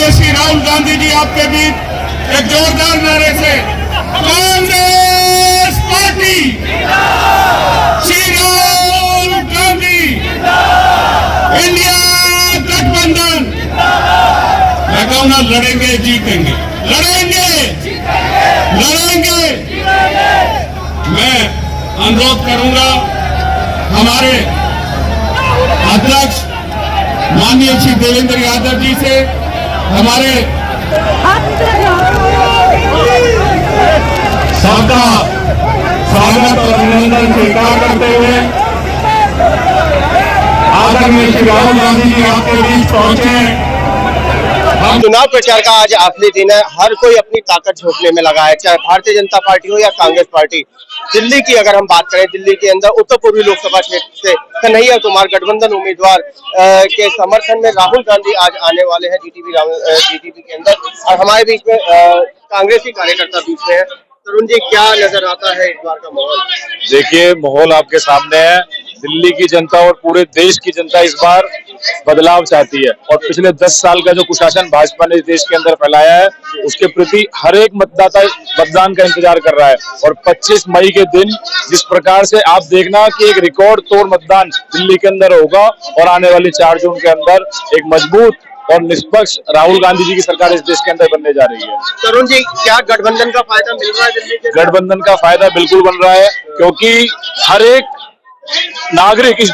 माननीय श्री राहुल गांधी जी आपके बीच एक जोरदार नारे से कांग्रेस पार्टी, श्री राहुल गांधी, इंडिया गठबंधन। मैं कहूँगा लड़ेंगे जीतेंगे, लड़ेंगे लड़ेंगे। मैं अनुरोध करूंगा हमारे अध्यक्ष माननीय श्री देवेंद्र यादव जी से, हमारे सबका स्वागत और अभिनंदन स्वीकार करते हुए आदरणीय श्री राहुल गांधी जी आपके बीच पहुंचे। चुनाव प्रचार का आज आखिरी दिन है। हर कोई अपनी ताकत झोंकने में लगा है, चाहे भारतीय जनता पार्टी हो या कांग्रेस पार्टी। दिल्ली की अगर हम बात करें, दिल्ली के अंदर उत्तर पूर्वी लोकसभा क्षेत्र से कन्हैया कुमार गठबंधन उम्मीदवार के समर्थन में राहुल गांधी आज आने वाले हैं जीटीबी के अंदर, और हमारे बीच में कांग्रेसी कार्यकर्ता बीच में है। तरुण जी, क्या नजर आता है इस बार का माहौल? देखिए, माहौल आपके सामने है। दिल्ली की जनता और पूरे देश की जनता इस बार बदलाव चाहती है, और पिछले 10 साल का जो कुशासन भाजपा ने देश के अंदर फैलाया है, उसके प्रति हर एक मतदाता मतदान का इंतजार कर रहा है। और 25 मई के दिन जिस प्रकार से आप देखना कि एक रिकॉर्ड तोड़ मतदान दिल्ली के अंदर होगा, और आने वाली 4 जून के अंदर एक मजबूत और निष्पक्ष राहुल गांधी जी की सरकार इस देश के अंदर बनने जा रही है। तरुण जी, क्या गठबंधन का फायदा मिल रहा है दिल्ली के? गठबंधन का फायदा बिल्कुल बन रहा है, क्योंकि हर एक नागरिक इस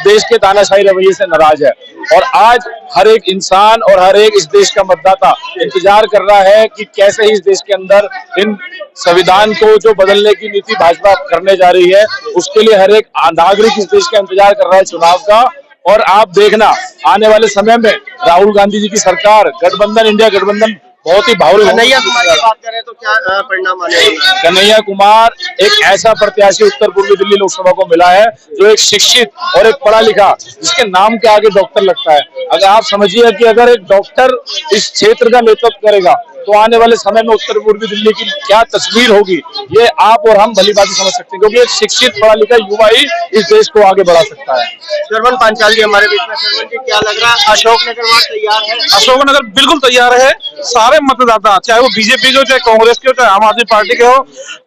देश के तानाशाही रवैये से नाराज है, और आज हर एक इंसान और हर एक इस देश का मतदाता इंतजार कर रहा है कि कैसे इस देश के अंदर इन संविधान को जो बदलने की नीति भाजपा करने जा रही है, उसके लिए हर एक नागरिक इस देश का इंतजार कर रहा है चुनाव का। और आप देखना, आने वाले समय में राहुल गांधी जी की सरकार, गठबंधन, इंडिया गठबंधन बहुत ही भावुक। कन्हैया कुमार की बात करें तो क्या परिणाम आने वाला है? कन्हैया कुमार एक ऐसा प्रत्याशी उत्तर पूर्वी दिल्ली लोकसभा को मिला है जो एक शिक्षित और एक पढ़ा लिखा, जिसके नाम के आगे डॉक्टर लगता है। अगर आप समझिए कि अगर एक डॉक्टर इस क्षेत्र का नेतृत्व करेगा, तो आने वाले समय में उत्तर पूर्वी दिल्ली की क्या तस्वीर होगी, ये आप और हम भलीभांति समझ सकते हैं, क्योंकि एक शिक्षित पढ़ा लिखा युवा ही इस देश को आगे बढ़ा सकता है। श्रवण पांचाल जी हमारे बीच में। श्रवण जी, क्या लग रहा है, अशोकनगर वहां तैयार है? अशोकनगर बिल्कुल तैयार है। सारे मतदाता, चाहे वो बीजेपी के हो, चाहे कांग्रेस के हो, चाहे आम आदमी पार्टी के हो,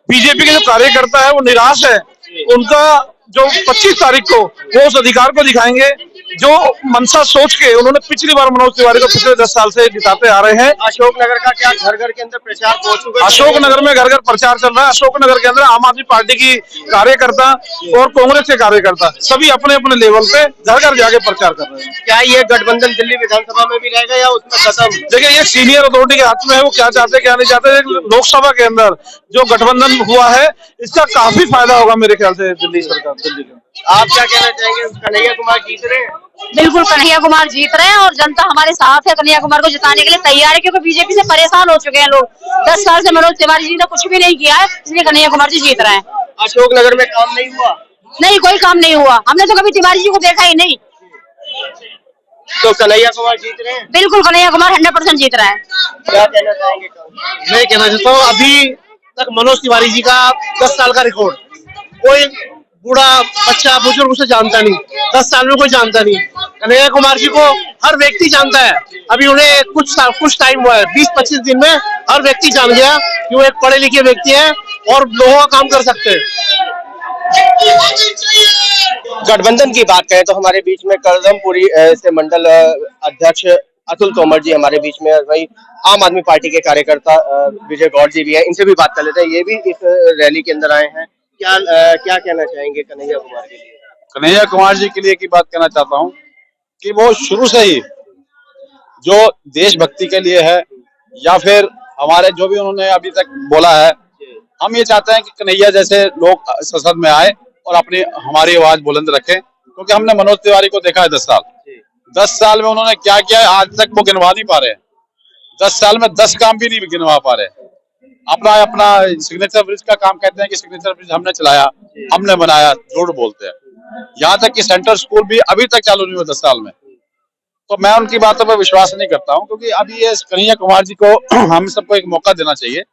बीजेपी के जो कार्यकर्ता है वो निराश है। उनका जो 25 तारीख को वो उस अधिकार को दिखाएंगे जो मनसा सोच के उन्होंने पिछली बार मनोज तिवारी को पिछले 10 साल से जिताते आ रहे हैं। अशोकनगर का क्या घर घर के अंदर प्रचार पहुंच चुका है? अशोकनगर में घर घर प्रचार चल रहा है। अशोकनगर के अंदर आम आदमी पार्टी की कार्यकर्ता और कांग्रेस के कार्यकर्ता सभी अपने अपने लेवल पे घर घर जाके प्रचार कर रहे हैं। क्या ये गठबंधन दिल्ली विधानसभा में भी रहेगा या उसमें खत्म? देखिए, ये सीनियर अथॉरिटी के हाथ में है, वो क्या चाहते हैं क्या नहीं चाहते। लोकसभा के अंदर जो गठबंधन हुआ है, इसका काफी फायदा होगा मेरे ख्याल से दिल्ली सरकार, दिल्ली का। आप क्या कहना चाहेंगे? कन्हैया कुमार जीत रहे हैं? बिल्कुल, कन्हैया कुमार जीत रहे हैं और जनता हमारे साथ है। कन्हैया कुमार को जिताने के लिए तैयार है, क्योंकि बीजेपी से परेशान हो चुके हैं लोग। 10 साल से मनोज तिवारी जी ने कुछ भी नहीं किया है, इसलिए कन्हैया कुमार जी जीत रहे हैं। अशोकनगर में काम नहीं हुआ? नहीं, कोई काम नहीं हुआ। हमने तो कभी तिवारी जी को देखा ही नहीं। तो कन्हैया कुमार जीत रहे हैं? बिल्कुल, कन्हैया कुमार 100% जीत रहा है। क्या कहना चाहेंगे? मैं कहना चाहता हूँ, अभी तक मनोज तिवारी जी का 10 साल का रिकॉर्ड कोई बूढ़ा बच्चा बुजुर्ग उसे जानता नहीं, 10 साल में कोई जानता नहीं। कन्हैया कुमार जी को हर व्यक्ति जानता है। अभी उन्हें कुछ टाइम हुआ है, 20-25 दिन में हर व्यक्ति जान गया कि वो एक पढ़े लिखे व्यक्ति है और लोगों का काम कर सकते हैं। गठबंधन की बात करें तो हमारे बीच में करदमपुरी से मंडल अध्यक्ष अतुल तोमर जी हमारे बीच में, भाई आम आदमी पार्टी के कार्यकर्ता विजय गौड़ जी भी है, इनसे भी बात कर लेते हैं। ये भी इस रैली के अंदर आए हैं। क्या कहना चाहेंगे कन्हैया कुमार के लिए? कन्हैया कुमार जी के लिए की बात कहना चाहता हूँ कि वो शुरू से ही जो देशभक्ति के लिए है, या फिर हमारे जो भी उन्होंने अभी तक बोला है, हम ये चाहते हैं कि कन्हैया जैसे लोग संसद में आए और अपनी हमारी आवाज बुलंद रखें, क्योंकि हमने मनोज तिवारी को देखा है 10 साल में उन्होंने क्या किया है, आज तक वो गिनवा नहीं पा रहे। 10 साल में 10 काम भी नहीं गिनवा पा रहे। अपना सिग्नेचर ब्रिज का काम कहते हैं कि सिग्नेचर ब्रिज हमने चलाया, हमने बनाया, झूठ बोलते हैं। यहाँ तक कि सेंट्रल स्कूल भी अभी तक चालू नहीं हुआ 10 साल में। तो मैं उनकी बातों पर विश्वास नहीं करता हूँ, क्योंकि अभी ये कन्हैया कुमार जी को हम सबको एक मौका देना चाहिए,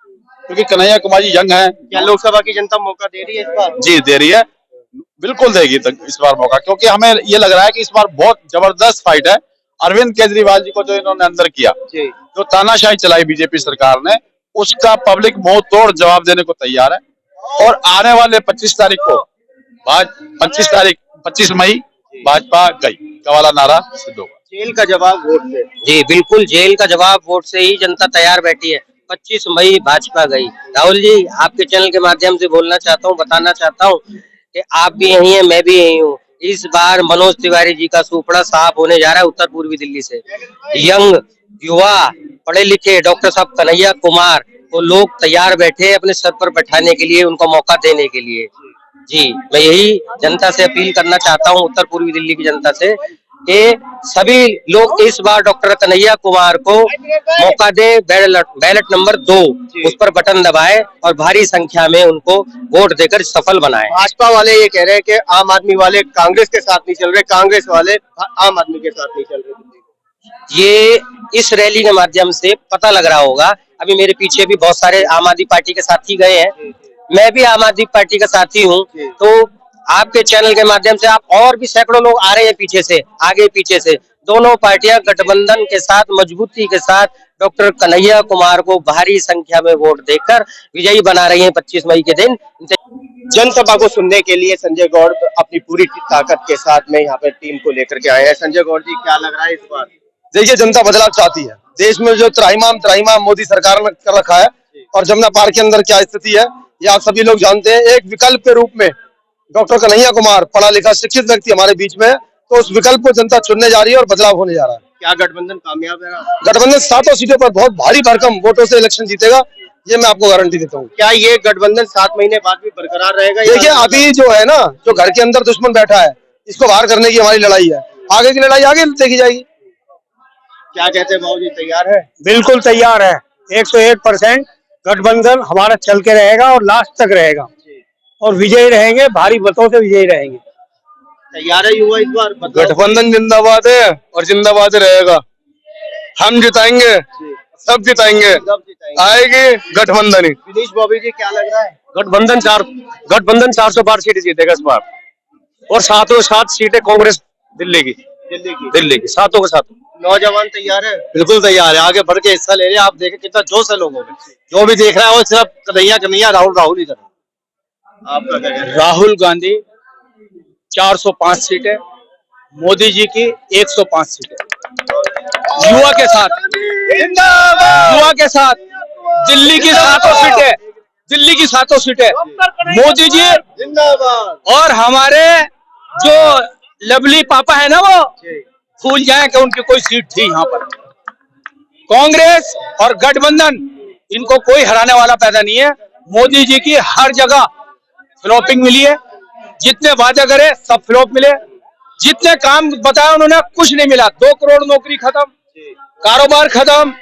क्योंकि कन्हैया कुमार जी यंग है। क्या लोकसभा की जनता मौका दे रही है इस बार? जी दे रही है, बिल्कुल देगी इस बार मौका, क्योंकि हमें ये लग रहा है कि इस बार बहुत जबरदस्त फाइट है। अरविंद केजरीवाल जी को जो इन्होंने अंदर किया, जो तानाशाही चलाई बीजेपी सरकार ने, उसका पब्लिक मुंह तोड़ जवाब देने को तैयार है। और आने वाले 25 तारीख को 25 मई भाजपा गई का वाला नारा सिद्ध होगा। जेल का जवाब वोट से। जी बिल्कुल, जेल का जवाब वोट से ही जनता तैयार बैठी है। 25 मई भाजपा गई। राहुल जी, आपके चैनल के माध्यम से बोलना चाहता हूँ, बताना चाहता हूँ कि आप भी यही हैं, मैं भी यही हूँ। इस बार मनोज तिवारी जी का सुपड़ा साफ होने जा रहा है उत्तर पूर्वी दिल्ली से। यंग युवा पढ़े लिखे डॉक्टर साहब कन्हैया कुमार को लोग तैयार बैठे अपने सर पर बैठाने के लिए, उनको मौका देने के लिए। जी, मैं यही जनता से अपील करना चाहता हूँ, उत्तर पूर्वी दिल्ली की जनता से, कि सभी लोग इस बार डॉक्टर कन्हैया कुमार को मौका दे। बैलेट नंबर 2 उस पर बटन दबाए और भारी संख्या में उनको वोट देकर सफल बनाए। भाजपा वाले ये कह रहे हैं कि आम आदमी वाले कांग्रेस के साथ नहीं चल रहे, कांग्रेस वाले आम आदमी के साथ नहीं चल रहे। ये इस रैली के माध्यम से पता लग रहा होगा। अभी मेरे पीछे भी बहुत सारे आम आदमी पार्टी के साथी गए हैं, मैं भी आम आदमी पार्टी का साथी हूँ। तो आपके चैनल के माध्यम से आप और भी सैकड़ों लोग आ रहे हैं पीछे से, आगे पीछे से। दोनों पार्टियां गठबंधन के साथ, मजबूती के साथ डॉक्टर कन्हैया कुमार को भारी संख्या में वोट देकर विजयी बना रही हैं 25 मई के दिन। जनसभा को सुनने के लिए संजय गौड़ अपनी पूरी ताकत के साथ में यहाँ पे टीम को लेकर के आए हैं। संजय गौड़ जी, क्या लग रहा है इस बार? देखिए, जनता बदलाव चाहती है। देश में जो त्राहिमाम मोदी सरकार ने कर रखा है और जमुना पार के अंदर क्या स्थिति है, ये आप सभी लोग जानते हैं। एक विकल्प के रूप में डॉक्टर कन्हैया कुमार, पढ़ा लिखा शिक्षित व्यक्ति हमारे बीच में, तो उस विकल्प को जनता चुनने जा रही है और बदलाव होने जा रहा है। क्या गठबंधन कामयाब है? गठबंधन 7 सीटों पर बहुत भारी भरकम वोटों से इलेक्शन जीतेगा, ये मैं आपको गारंटी देता हूँ। क्या ये गठबंधन 7 महीने बाद भी बरकरार रहेगा? देखिए, अभी जो है ना, जो घर के अंदर दुश्मन बैठा है, इसको बाहर करने की हमारी लड़ाई है। आगे की लड़ाई आगे देखी जाएगी। क्या कहते हैं बाबू जी, तैयार है? बिल्कुल तैयार है। 101% गठबंधन हमारा चल के रहेगा और लास्ट तक रहेगा और विजयी रहेंगे, भारी मतों से विजयी रहेंगे। तैयार है युवा इस बार? गठबंधन जिंदाबाद है और जिंदाबाद रहेगा। हम जिताएंगे, सब जिताएंगे, आएगी गठबंधन ही। दिनेश बॉबी जी, क्या लग रहा है? गठबंधन 400 सीटें जीतेगा इस बार और 7 सीटें कांग्रेस दिल्ली की 7 के 7। नौजवान तैयार है? बिल्कुल तैयार है, आगे बढ़ के हिस्सा ले रहे हैं। आप देखें कितना जोश है लोगों में। जो भी देख रहा है वो सिर्फ कन्हैया राहुल ही कर रहा है। आपका क्या कहना है? राहुल गांधी 405 सीटें, मोदी जी की 105 सीटें। युवा के साथ दिल्ली की 7 सीटें मोदी जी जिंदाबाद। और हमारे जो लवली पापा है ना, वो भूल जाए कि उनकी कोई सीट थी यहाँ पर। कांग्रेस और गठबंधन, इनको कोई हराने वाला पैदा नहीं है। मोदी जी की हर जगह फ्लॉपिंग मिली है, जितने वादे करे सब फ्लॉप मिले, जितने काम बताया उन्होंने कुछ नहीं मिला। 2 करोड़ नौकरी खत्म, कारोबार खत्म,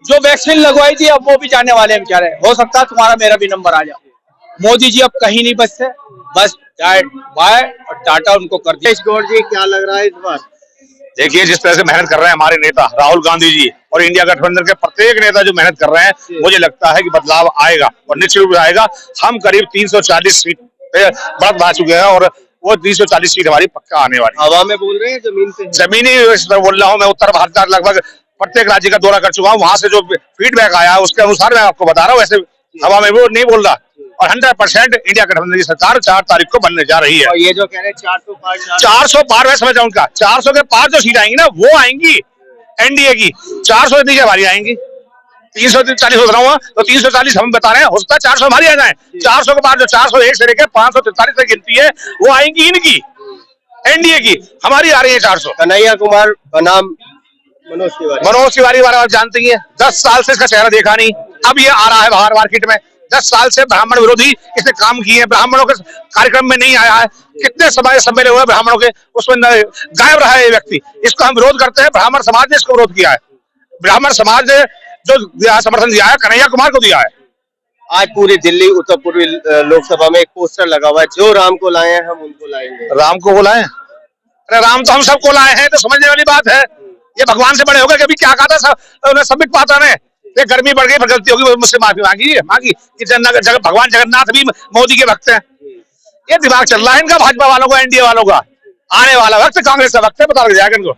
जो वैक्सीन लगवाई थी अब वो भी जाने वाले हैं बेचारे। हो सकता है तुम्हारा मेरा भी नंबर आ जाए। मोदी जी अब कहीं नहीं बचते, बस बाय और टाटा उनको कर दिया। गौड़ जी, क्या लग रहा है इस बार? देखिए, जिस तरह से मेहनत कर रहे हैं हमारे नेता राहुल गांधी जी और इंडिया गठबंधन के प्रत्येक नेता जो मेहनत कर रहे हैं, मुझे लगता है कि बदलाव आएगा और निश्चित रूप से आएगा। हम करीब 340 सीट पे बढ़त बना चुके हैं और वो 340 सीट हमारी पक्का आने वाली। हवा में बोल रहे हैं जमीन से? जमीनी बोल रहा हूँ मैं। उत्तर भारत का लगभग प्रत्येक राज्य का दौरा कर चुका हूँ, वहां से जो फीडबैक आया उसके अनुसार मैं आपको बता रहा हूँ। वैसे हवा में वो नहीं बोल रहा। और 100% इंडिया गठबंधन की सरकार 4 तारीख को बनने जा रही है। और ये जो कह रहे हैं 400 पार, मैं समझ रहा हूँ उनका 400 के पार जो सीट आएंगी ना, वो आएंगी एनडीए की। 400 नीचे हमारी आएंगी। 340 हो रहा हूँ तो 340 हम बता रहे हैं, हो सकता है 400 हमारी आ जाए। 400 के बाद जो 401 से लेकर 543 तक गिनती है वो आएंगी इनकी, एनडीए की। हमारी आ रही है 400। कन्हैया कुमार बनाम मनोज तिवारी बारे आप जानते ही है। 10 साल से इसका चेहरा देखा नहीं, अब ये आ रहा है बाहर मार्केट में। 10 साल से ब्राह्मण विरोधी इसने काम किए हैं, ब्राह्मणों के कार्यक्रम में नहीं आया है। कितने समाज सम्मेलन हुए ब्राह्मणों के, उसमें गायब रहा है ये व्यक्ति। इसको हम विरोध करते हैं। ब्राह्मण समाज ने इसको विरोध किया है। ब्राह्मण समाज ने जो समर्थन दिया है कन्हैया कुमार को दिया है। आज पूरी दिल्ली उत्तर पूर्वी लोकसभा में एक पोस्टर लगा हुआ है, जो राम को लाए हैं हम उनको लाएंगे। राम को बुलाए? अरे राम तो हम सबको लाए हैं, तो समझने वाली बात है। ये भगवान से बड़े हो गए। कभी क्या कहा था सब पाता ने, ये गर्मी बढ़ गई, गलती होगी, मुझसे माफी मांगी कि भगवान जगन्नाथ भी मोदी के भक्त हैं। ये दिमाग चल रहा है इनका, भाजपा वालों को, एनडीए वालों का। आने वाला वक्त कांग्रेस का वक्त है, बता जाएगा इनको।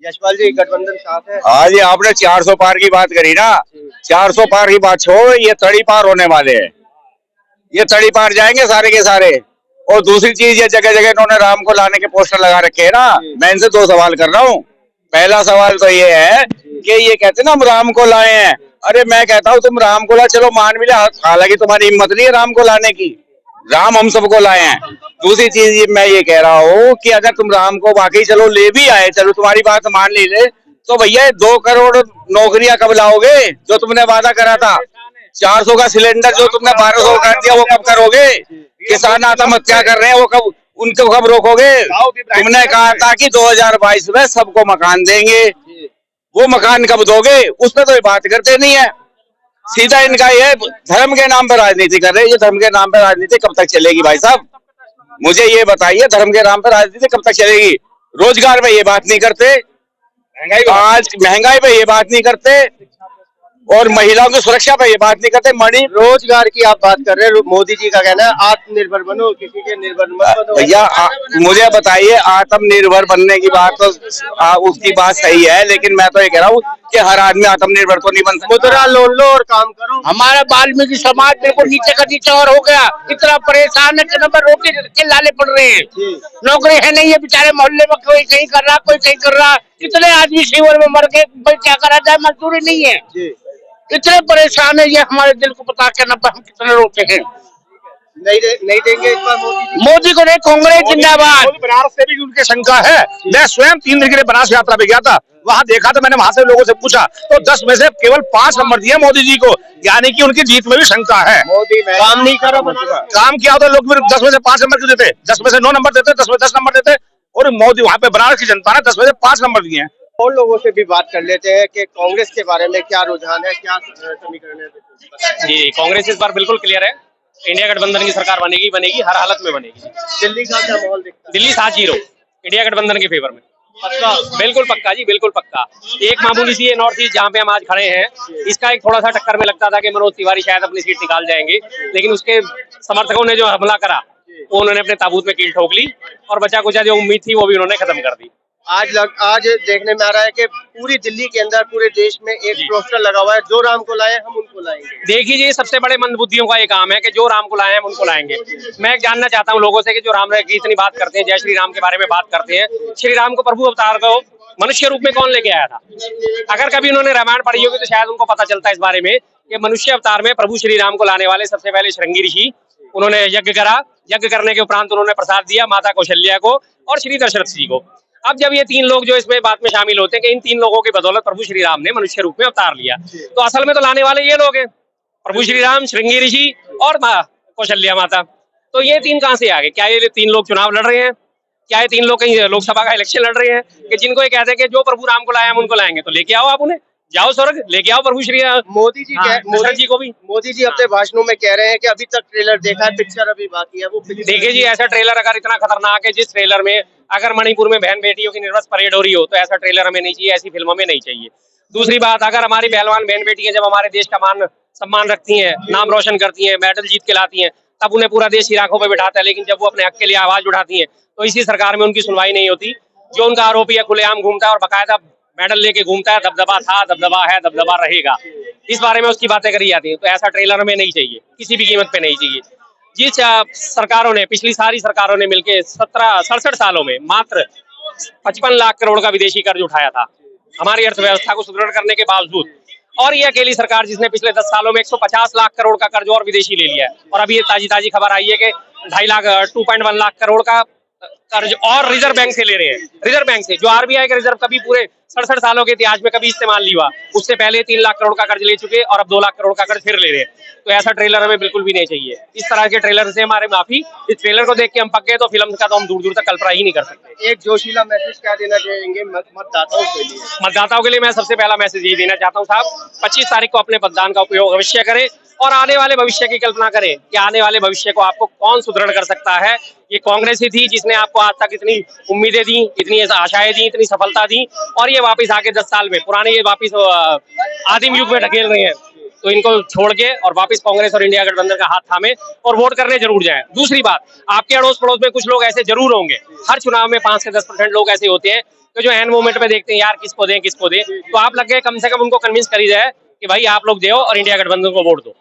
यशपाल जी, गठबंधन साफ है? आज ये आपने 400 पार की बात करी ना, 400 पार की बात छोड़, ये तड़ी पार होने वाले हैं, ये तड़ी पार जाएंगे सारे के सारे। और दूसरी चीज, ये जगह जगह इन्होंने राम को लाने के पोस्टर लगा रखे हैं ना। मैं इनसे 2 सवाल कर रहा हूँ। पहला सवाल तो ये है कि ये कहते ना हम राम को लाए हैं, अरे मैं कहता हूँ तुम राम को ला, चलो मान भी लिया, हालांकि तुम्हारी हिम्मत नहीं है राम को लाने की, राम हम सबको लाए हैं। दूसरी चीज मैं ये कह रहा हूँ कि अगर तुम राम को वाकई चलो ले भी आए, चलो तुम्हारी बात मान ली ले, तो भैया 2 करोड़ नौकरियां कब लाओगे जो तुमने वादा करा था? 400 का सिलेंडर जो तुमने 1200 कर दिया वो कब करोगे? किसान आत्महत्या कर रहे हैं, वो कब, उनको कब रोकोगे? तुमने कहा था कि 2022 में सबको मकान देंगे, वो मकान कब दोगे? उस पर तो ये बात करते नहीं है। सीधा इनका ये धर्म के नाम पर राजनीति कर रहे हैं। ये धर्म के नाम पर राजनीति कब तक चलेगी भाई साहब? मुझे ये बताइए, धर्म के नाम पर राजनीति कब तक चलेगी? रोजगार पे ये बात नहीं करते, आज महंगाई पे ये बात नहीं करते, और महिलाओं की सुरक्षा पे ये बात नहीं करते। रोजगार की आप बात कर रहे हैं, मोदी जी का कहना है आत्मनिर्भर बनो, किसी के निर्भर मत बनो। भैया मुझे बताइए, आत्मनिर्भर बनने की बात तो उसकी बात सही है, लेकिन मैं तो ये कह रहा हूँ कि हर आदमी आत्मनिर्भर तो नहीं बन सकता। मुद्रा लोन लो और काम करो। हमारा वाल्मीकि समाज बिल्कुल नीचे का नीचे और हो गया, इतना परेशान है कि नंबर रोटी के लाले पड़ रहे हैं। नौकरी है नहीं है, बेचारे मोहल्ले में कोई कहीं कर रहा, कोई कहीं कर रहा। कितने आदमी शिविर में मर गए, क्या करा जाए, मजदूरी नहीं है। इतने परेशान है, ये हमारे दिल को बता के नब्बे हम कितने रोते हैं। नहीं देंगे इस बार मोदी को नहीं, कांग्रेस जिंदाबाद। बनारस से भी उनके शंका है। मैं स्वयं 3 दिन के लिए बनारस यात्रा पे गया था, वहाँ देखा तो मैंने वहां से लोगों से पूछा तो 10 में से केवल 5 नंबर दिए मोदी जी को, यानी कि उनकी जीत में भी शंका है। मोदी काम नहीं करा, काम किया तो लोग फिर 10 में से 5 नंबर क्यों देते? 10 में से 9 नंबर देते, 10 में 10 नंबर देते। और मोदी वहाँ पे बनारस की जनता ने 10 में से 5 नंबर दिए हैं। और लोगों से भी बात कर लेते हैं कि कांग्रेस के बारे में क्या रुझान है, क्या समीकरण है। जी, कांग्रेस इस बार बिल्कुल क्लियर है, इंडिया गठबंधन की सरकार बनेगी, हर हालत में बनेगी। दिल्ली का क्या माहौल दिखता है? दिल्ली 7-0 इंडिया गठबंधन के फेवर में। पक्का? बिल्कुल पक्का जी, बिल्कुल पक्का। एक मामूली सी नॉर्थ ईस्ट जहाँ पे हम आज खड़े हैं, इसका एक थोड़ा सा टक्कर में लगता था कि मनोज तिवारी शायद अपनी सीट निकाल जाएंगे, लेकिन उसके समर्थकों ने जो हमला करा वो उन्होंने अपने ताबूत में कील ठोक ली, और बचा कुचा जो उम्मीद थी वो भी उन्होंने खत्म कर दी। आज देखने में आ रहा है कि पूरी दिल्ली के अंदर, पूरे देश में एक पोस्टर लगा हुआ है, जो राम को लाए हम उनको लाएंगे। देखिए जी, सबसे बड़े मंदबुद्धियों का ये काम है कि जो राम को लाए हम उनको लाएंगे। मैं जानना चाहता हूँ लोगों से कि जो राम की इतनी बात करते हैं, जय श्री राम के बारे में बात करते हैं, श्री राम को प्रभु अवतार को मनुष्य रूप में कौन लेके आया था? अगर कभी उन्होंने रामायण पढ़ी होगी तो शायद उनको पता चलता है इस बारे में कि मनुष्य अवतार में प्रभु श्री राम को लाने वाले सबसे पहले श्रृंगी ऋषि, उन्होंने यज्ञ करा, यज्ञ करने के उपरांत उन्होंने प्रसाद दिया माता कौशल्या को और श्री दशरथ जी को। अब जब ये 3 लोग जो इसमें बात में शामिल होते हैं कि इन 3 लोगों की बदौलत प्रभु श्री राम ने मनुष्य रूप में अवतार लिया, तो असल में तो लाने वाले ये लोग हैं, प्रभु श्री राम, श्रृंगी ऋषि और कौशल्या माता। तो ये 3 कहां से आ गए? क्या ये 3 लोग चुनाव लड़ रहे हैं? क्या ये 3 लोग कहीं लोकसभा का इलेक्शन लड़ रहे हैं कि जिनको ये कहते हैं कि जो प्रभु राम को लाया हम उनको लाएंगे? तो लेके आओ, आप उन्हें जाओ स्वर्ग, लेके आओ प्रभु श्री मोदी जी जी को भी। मोदी जी अपने भाषणों में कह रहे हैं कि अभी तक ट्रेलर देखा है, पिक्चर अभी बाकी है। वो देखिए जी, ऐसा ट्रेलर अगर इतना खतरनाक है, जिस ट्रेलर में अगर मणिपुर में बहन बेटियों की निर्वस्त्र परेड हो रही हो, तो ऐसा ट्रेलर हमें नहीं चाहिए, ऐसी फिल्मों में नहीं चाहिए। दूसरी बात, अगर हमारी पहलवान बहन बेटियां जब हमारे देश का मान सम्मान रखती हैं, नाम रोशन करती हैं, मेडल जीत के लाती हैं, तब उन्हें पूरा देश ही आंखों पर बिठाता है। लेकिन जब वो अपने हक के लिए आवाज उठाती हैं तो इसी सरकार में उनकी सुनवाई नहीं होती। जो उनका आरोपी है खुलेआम घूमता है और बाकायदा मेडल लेके घूमता है, दबदबा था, दबदबा है, दबदबा रहेगा, इस बारे में उसकी बातें करी जाती हैं। तो ऐसा ट्रेलर हमें नहीं चाहिए, किसी भी कीमत पे नहीं चाहिए। जिस सरकारों ने, पिछली सारी सरकारों ने मिलकर 67 सालों में मात्र 55 लाख करोड़ का विदेशी कर्ज उठाया था हमारी अर्थव्यवस्था को सुदृढ़ करने के बावजूद, और ये अकेली सरकार जिसने पिछले 10 सालों में 150 लाख करोड़ का कर्ज और विदेशी ले लिया है। और अभी ये ताजी खबर आई है कि 2.1 लाख करोड़ का कर्ज और रिजर्व बैंक से ले रहे हैं। रिजर्व बैंक से, जो आरबीआई का रिजर्व कभी पूरे 67 सालों के इतिहास में कभी इस्तेमाल नहीं हुआ, उससे पहले 3 लाख करोड़ का कर्ज ले चुके और अब 2 लाख करोड़ का कर्ज फिर ले रहे हैं। तो ऐसा ट्रेलर हमें बिल्कुल भी नहीं चाहिए। इस तरह के ट्रेलर से हमारे माफी, इस ट्रेलर को देख के हम पक गए तो फिल्म का तो हम दूर दूर तक कल्पना ही नहीं कर सकते। एक जोशीला मैसेज क्या देना चाहेंगे मतदाताओं के लिए? मतदाताओं के लिए मैं सबसे पहला मैसेज यही देना चाहता हूँ साहब, 25 तारीख को अपने मतदान का उपयोग अवश्य करें और आने वाले भविष्य की कल्पना करें कि आने वाले भविष्य को आपको कौन सुदृढ़ कर सकता है। ये कांग्रेस ही थी जिसने आपको आज तक इतनी उम्मीदें दी, इतनी आशाएं दी, इतनी सफलता दी, और ये वापस आके 10 साल में पुराने ये वापस आदिम युग में ढकेल रहे हैं। तो इनको छोड़ के और वापस कांग्रेस और इंडिया गठबंधन का हाथ थामे और वोट करने जरूर जाएं। दूसरी बात, आपके अड़ोस पड़ोस में कुछ लोग ऐसे जरूर होंगे, हर चुनाव में 5 से 10% लोग ऐसे होते हैं तो जो एंड मोमेंट में देखते हैं यार किसको दें, तो आप लग गए कम से कम उनको कन्विंस करी जाए कि भाई आप लोग दो और इंडिया गठबंधन को वोट दो।